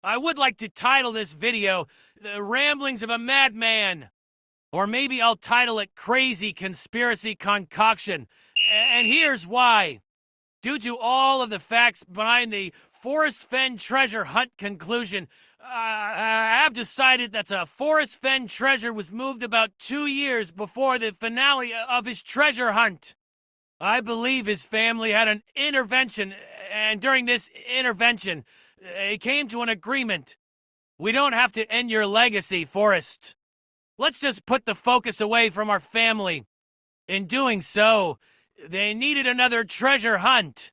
I would like to title this video, The Ramblings of a Madman. Or maybe I'll title it Crazy Conspiracy Concoction. And here's why. Due to all of the facts behind the Forrest Fenn treasure hunt conclusion, I have decided that a Forrest Fenn treasure was moved about 2 years before the finale of his treasure hunt. I believe his family had an intervention, and during this intervention, it came to an agreement. We don't have to end your legacy, Forrest. Let's just put the focus away from our family. In doing so, they needed another treasure hunt.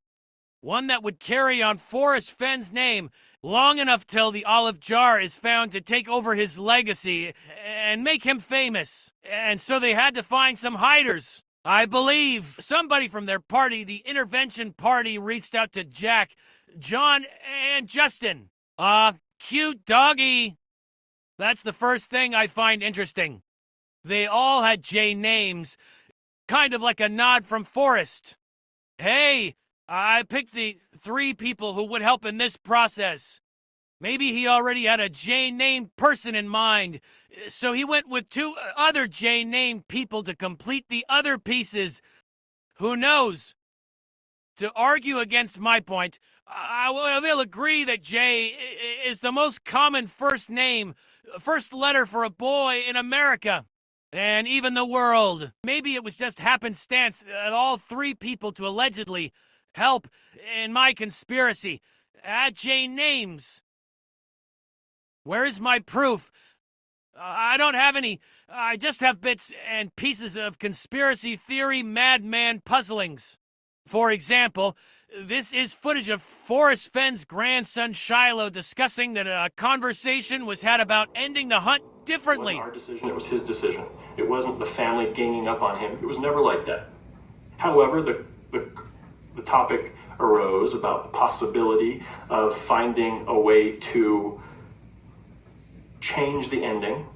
One that would carry on Forrest Fenn's name long enough till the olive jar is found to take over his legacy and make him famous. And so they had to find some hiders. I believe somebody from their party, the intervention party, reached out to Jack, John, and Justin. Cute doggy. That's the first thing I find interesting. They all had J names, kind of like a nod from Forrest. Hey, I picked the 3 people who would help in this process. Maybe he already had a J-named person in mind, so he went with 2 other J-named people to complete the other pieces. Who knows? To argue against my point, they'll agree that J is the most common first name, first letter for a boy in America, and even the world. Maybe it was just happenstance that all 3 people to allegedly help in my conspiracy had J names. Where's my proof? I don't have any. I just have bits and pieces of conspiracy theory madman puzzlings. For example, this is footage of Forrest Fenn's grandson Shiloh discussing that a conversation was had about ending the hunt differently. It wasn't our decision, it was his decision. It wasn't the family ganging up on him. It was never like that. However, the topic arose about the possibility of finding a way to change the ending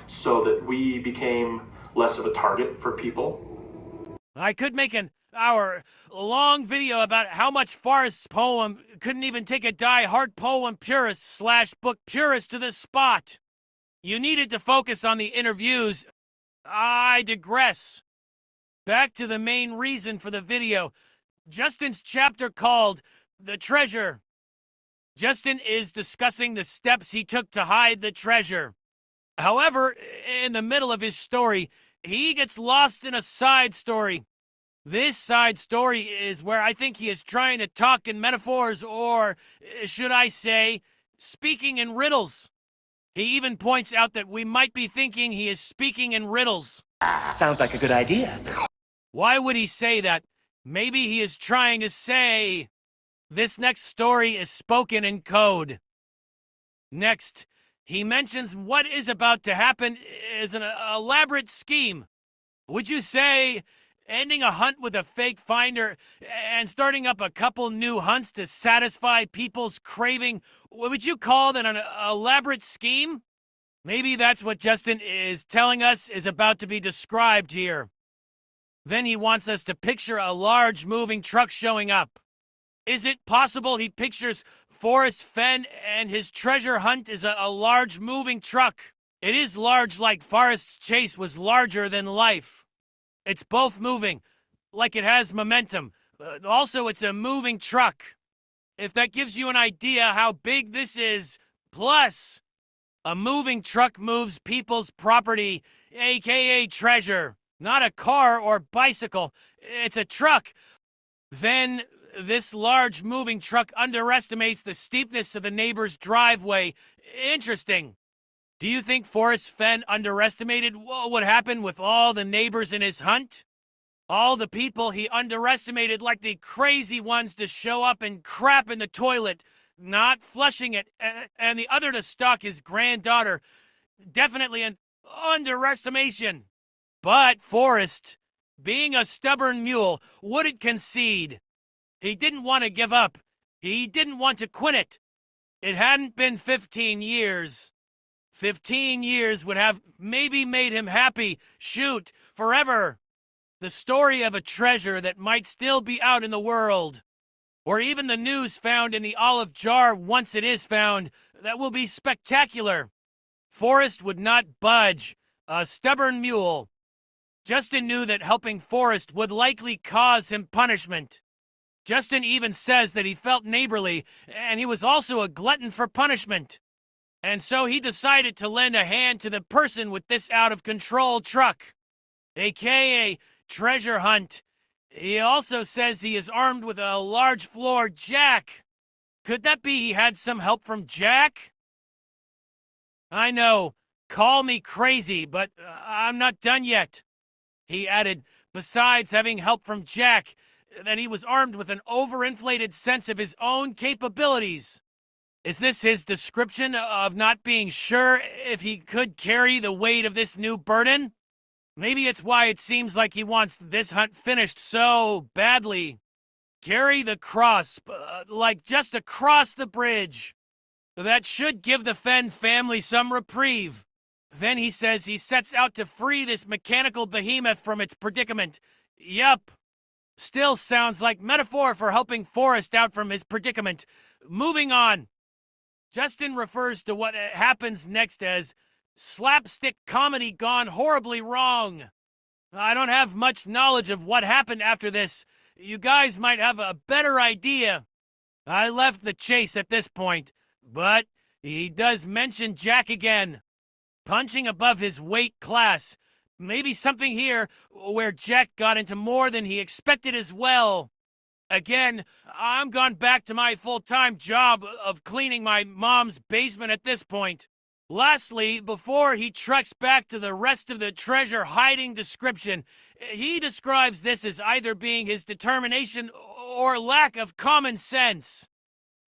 so that we became less of a target for people. I could make an hour-long video about how much Forrest's poem couldn't even take a die-hard poem purist / book purist to the spot. You needed to focus on the interviews. I digress. Back to the main reason for the video. Justin's chapter called The Treasure. Justin is discussing the steps he took to hide the treasure. However, in the middle of his story, he gets lost in a side story. This side story is where I think he is trying to talk in metaphors, or should I say, speaking in riddles. He even points out that we might be thinking he is speaking in riddles. Sounds like a good idea. Why would he say that? Maybe he is trying to say, this next story is spoken in code. Next, he mentions what is about to happen is an elaborate scheme. Would you say ending a hunt with a fake finder and starting up a couple new hunts to satisfy people's craving, would you call that an elaborate scheme? Maybe that's what Justin is telling us is about to be described here. Then he wants us to picture a large moving truck showing up. Is it possible he pictures Forrest Fenn and his treasure hunt as a large moving truck? It is large, like Forrest's chase was larger than life. It's both moving, like it has momentum. Also, it's a moving truck. If that gives you an idea how big this is, plus, a moving truck moves people's property, aka treasure. Not a car or bicycle, it's a truck. Then this large moving truck underestimates the steepness of the neighbor's driveway. Interesting. Do you think Forrest Fenn underestimated what would happen with all the neighbors in his hunt? All the people he underestimated, like the crazy ones to show up and crap in the toilet, not flushing it, and the other to stalk his granddaughter. Definitely an underestimation. But Forrest, being a stubborn mule, wouldn't concede. He didn't want to give up. He didn't want to quit it. It hadn't been 15 years. 15 years would have maybe made him happy, shoot, forever. The story of a treasure that might still be out in the world. or even the news found in the olive jar once it is found, that will be spectacular. Forrest would not budge, a stubborn mule. Justin knew that helping Forrest would likely cause him punishment. Justin even says that he felt neighborly, and he was also a glutton for punishment. And so he decided to lend a hand to the person with this out-of-control truck, aka treasure hunt. He also says he is armed with a large floor jack. Could that be he had some help from Jack? I know, call me crazy, but I'm not done yet. He added, besides having help from Jack, that he was armed with an overinflated sense of his own capabilities. Is this his description of not being sure if he could carry the weight of this new burden? Maybe it's why it seems like he wants this hunt finished so badly. Carry the cross, like just across the bridge. That should give the Fenn family some reprieve. Then he says he sets out to free this mechanical behemoth from its predicament. Yup. Still sounds like metaphor for helping Forrest out from his predicament. Moving on. Justin refers to what happens next as slapstick comedy gone horribly wrong. I don't have much knowledge of what happened after this. You guys might have a better idea. I left the chase at this point, but he does mention Jack again. Punching above his weight class. Maybe something here where Jack got into more than he expected as well. Again, I'm gone back to my full-time job of cleaning my mom's basement at this point. Lastly, before he trucks back to the rest of the treasure hiding description, he describes this as either being his determination or lack of common sense.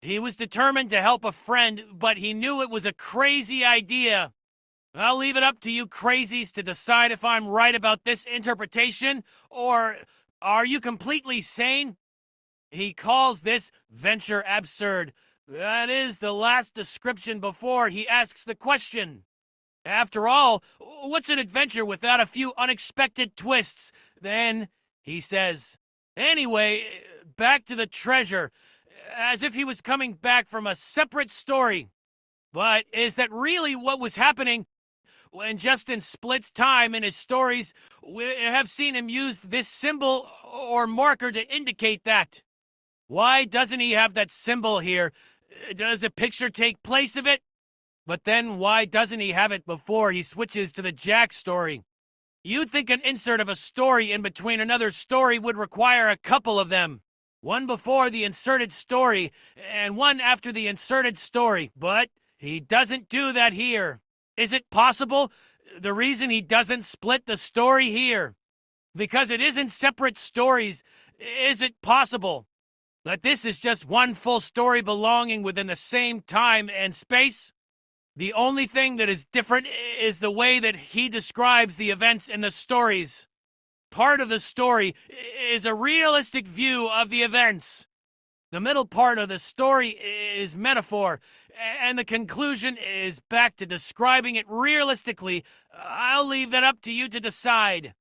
He was determined to help a friend, but he knew it was a crazy idea. I'll leave it up to you crazies to decide if I'm right about this interpretation, or are you completely sane? He calls this venture absurd. That is the last description before he asks the question. After all, what's an adventure without a few unexpected twists? Then he says, anyway, back to the treasure, as if he was coming back from a separate story. But is that really what was happening? When Justin splits time in his stories, we have seen him use this symbol or marker to indicate that. Why doesn't he have that symbol here? Does the picture take place of it? But then why doesn't he have it before he switches to the Jack story? You'd think an insert of a story in between another story would require a couple of them. One before the inserted story, and one after the inserted story, but he doesn't do that here. Is it possible the reason he doesn't split the story here? Because it isn't separate stories. Is it possible that this is just one full story belonging within the same time and space? The only thing that is different is the way that he describes the events in the stories. Part of the story is a realistic view of the events. The middle part of the story is metaphor, and the conclusion is back to describing it realistically. I'll leave that up to you to decide.